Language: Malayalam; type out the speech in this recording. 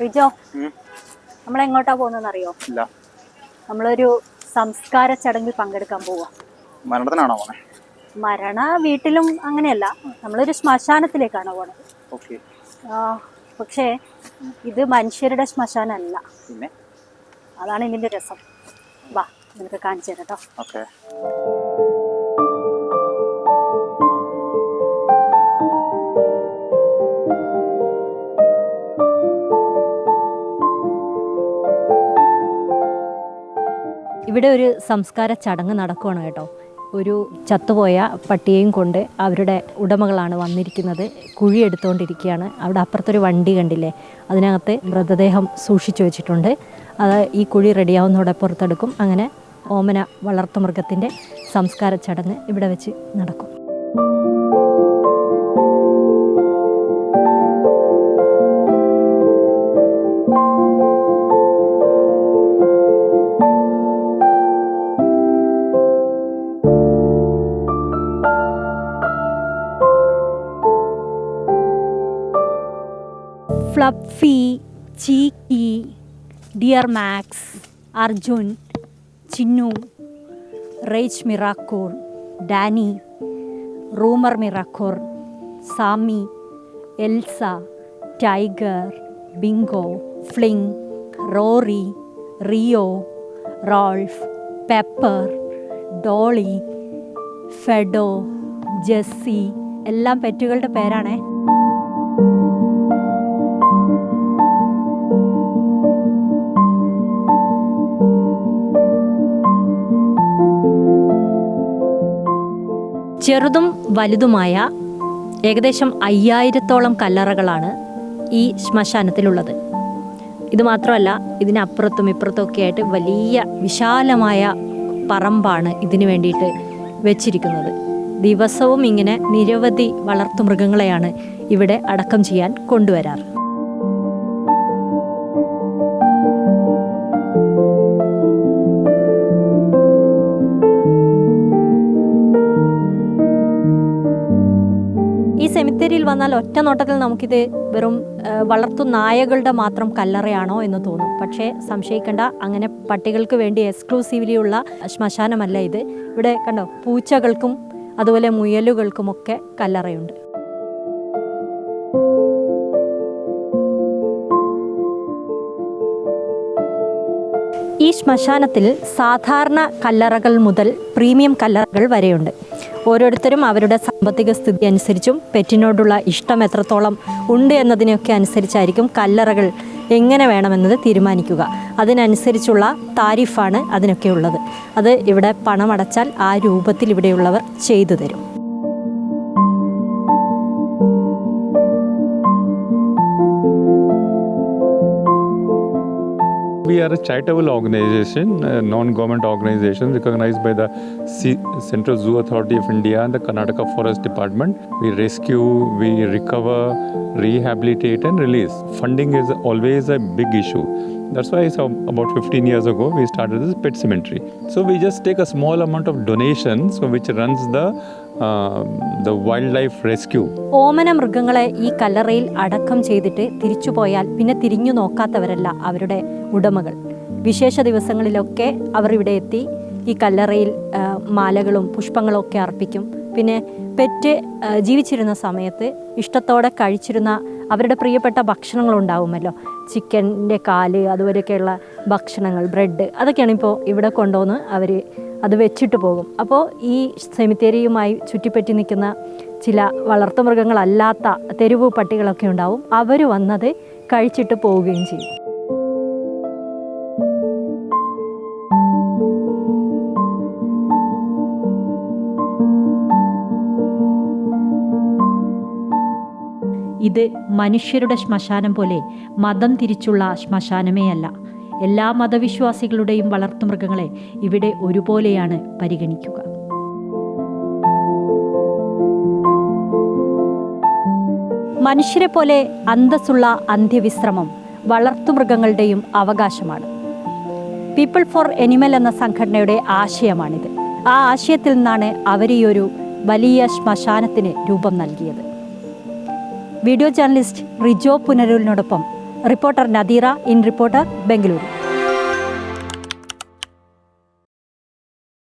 റിജോ, നമ്മളെങ്ങോട്ടാ പോകുന്നറിയോ? ഇല്ല. നമ്മളൊരു സംസ്കാര ചടങ്ങിൽ പങ്കെടുക്കാൻ പോവാ. മരണത്തിനാണോ പോണേ? മരണ വീട്ടിലും അങ്ങനെയല്ല, നമ്മളൊരു ശ്മശാനത്തിലേക്കാണ് പോണത്. ഓക്കെ. പക്ഷേ ഇത് മനുഷ്യരുടെ ശ്മശാനമല്ല. പിന്നെ അതാണ് ഇതിന്റെ രസം. വാ, നിനക്ക് കാണിച്ചു തരാം കേട്ടോ. ഓക്കെ. ഇവിടെ ഒരു സംസ്കാര ചടങ്ങ് നടക്കുകയാണ് കേട്ടോ. ഒരു ചത്തുപോയ പട്ടിയെയും കൊണ്ട് അവരുടെ ഉടമകളാണ് വന്നിരിക്കുന്നത്. കുഴി എടുത്തുകൊണ്ടിരിക്കുകയാണ്. അവിടെ അപ്പുറത്തൊരു വണ്ടി കണ്ടില്ലേ, അതിനകത്ത് മൃതദേഹം സൂക്ഷിച്ചു വെച്ചിട്ടുണ്ട്. അത് ഈ കുഴി റെഡിയാവുന്നതോടെ പുറത്തെടുക്കും. അങ്ങനെ ഓമന വളർത്തുമൃഗത്തിൻ്റെ സംസ്കാര ചടങ്ങ് ഇവിടെ വെച്ച് നടക്കും. Fluffy, Cheeky, dear Max, Arjun, Chinnu, റേച്ച് മിറാക്കൂർ, ഡാനി, റൂമർ മിറാക്കൂർ, Sammy, Elsa, Tiger, Bingo, Fling, Rory, Rio, Rolf, Pepper, Dolly, Fido, Jessie എല്ലാം പെറ്റുകളുടെ പേരാണേ. ചെറുതും വലുതുമായ ഏകദേശം 5000-ഓളം കല്ലറകളാണ് ഈ ശ്മശാനത്തിലുള്ളത്. ഇതുമാത്രമല്ല, ഇതിനപ്പുറത്തും ഇപ്പുറത്തുമൊക്കെ ആയിട്ട് വലിയ വിശാലമായ പറമ്പാണ് ഇതിനു വേണ്ടിയിട്ട് വെച്ചിരിക്കുന്നത്. ദിവസവും ഇങ്ങനെ നിരവധി വളർത്തുമൃഗങ്ങളെയാണ് ഇവിടെ അടക്കം ചെയ്യാൻ കൊണ്ടുവരാറ്. ഈ സെമിത്തേരിയിൽ വന്നാൽ ഒറ്റ നോട്ടത്തിൽ നമുക്കിത് വെറും വളർത്തു നായകളുടെ മാത്രം കല്ലറയാണോ എന്ന് തോന്നും. പക്ഷേ സംശയിക്കേണ്ട, അങ്ങനെ പട്ടികൾക്ക് വേണ്ടി എക്സ്ക്ലൂസീവ്ലി ഉള്ള ശ്മശാനമല്ല ഇത്. ഇവിടെ കണ്ടോ, പൂച്ചകൾക്കും അതുപോലെ മുയലുകൾക്കുമൊക്കെ കല്ലറയുണ്ട്. ഈ ശ്മശാനത്തിൽ സാധാരണ കല്ലറകൾ മുതൽ പ്രീമിയം കല്ലറകൾ വരെയുണ്ട്. ഓരോരുത്തരും അവരുടെ സാമ്പത്തിക സ്ഥിതി അനുസരിച്ചും പെറ്റിനോടുള്ള ഇഷ്ടം എത്രത്തോളം ഉണ്ട് എന്നതിനൊക്കെ അനുസരിച്ചായിരിക്കും കല്ലറകൾ എങ്ങനെ വേണമെന്നത് തീരുമാനിക്കുക. അതിനനുസരിച്ചുള്ള താരിഫാണ് അതിനൊക്കെ ഉള്ളത്. അത് ഇവിടെ പണമടച്ചാൽ ആ രൂപത്തിൽ ഇവിടെയുള്ളവർ ചെയ്തു തരും. We are a charitable organization, a non-government organization recognized by the Central Zoo Authority of India and the Karnataka Forest Department. We rescue, we recover, rehabilitate and release. Funding is always a big issue. That's why about 15 years ago we started this pet cemetery. So we just take a small amount of donations which runs the wildlife rescue. ഓമന മൃഗങ്ങളെ ഈ കല്ലറയിൽ അടക്കം ചെയ്തിട്ട് തിരിച്ചുപോയാൽ പിന്നെ തിരിഞ്ഞു നോക്കാത്തവരല്ല അവരുടെ ഉടമകൾ. വിശേഷ ദിവസങ്ങളിലൊക്കെ അവർ ഇവിടെ എത്തി ഈ കല്ലറയിൽ മാലകളും പുഷ്പങ്ങളും ഒക്കെ അർപ്പിക്കും. പിന്നെ പെറ്റ് ജീവിച്ചിരുന്ന സമയത്ത് ഇഷ്ടത്തോടെ കഴിച്ചിരുന്ന അവരുടെ പ്രിയപ്പെട്ട ഭക്ഷണങ്ങളുണ്ടാവുമല്ലോ, ചിക്കൻ്റെ കാല് അതുപോലെയൊക്കെയുള്ള ഭക്ഷണങ്ങൾ, ബ്രെഡ്, അതൊക്കെയാണ് ഇപ്പോൾ ഇവിടെ കൊണ്ടുവന്ന് അവർ അത് വെച്ചിട്ട് പോകും. അപ്പോൾ ഈ സെമിത്തേരിയുമായി ചുറ്റിപ്പറ്റി നിൽക്കുന്ന ചില വളർത്തുമൃഗങ്ങളല്ലാത്ത തെരുവ് പട്ടികളൊക്കെ ഉണ്ടാവും. അവർ വന്നത് കഴിച്ചിട്ട് പോവുകയും ചെയ്യും. ഇത് മനുഷ്യരുടെ ശ്മശാനം പോലെ മതം തിരിച്ചുള്ള ശ്മശാനമേ അല്ല. എല്ലാ മതവിശ്വാസികളുടെയും വളർത്തുമൃഗങ്ങളെ ഇവിടെ ഒരുപോലെയാണ് പരിഗണിക്കുക. മനുഷ്യരെ പോലെ അന്തസ്സുള്ള അന്ത്യവിശ്രമം വളർത്തുമൃഗങ്ങളുടെയും അവകാശമാണ്. പീപ്പിൾ ഫോർ എനിമൽ എന്ന സംഘടനയുടെ ആശയമാണിത്. ആ ആശയത്തിൽ നിന്നാണ് അവർ ഈ ഒരു വലിയ ശ്മശാനത്തിന് രൂപം നൽകിയത്. വീഡിയോ ജേർണലിസ്റ്റ് റിജോ പുനരൂരിനോടൊപ്പം reporter Nadeera, in reporter, Bengaluru.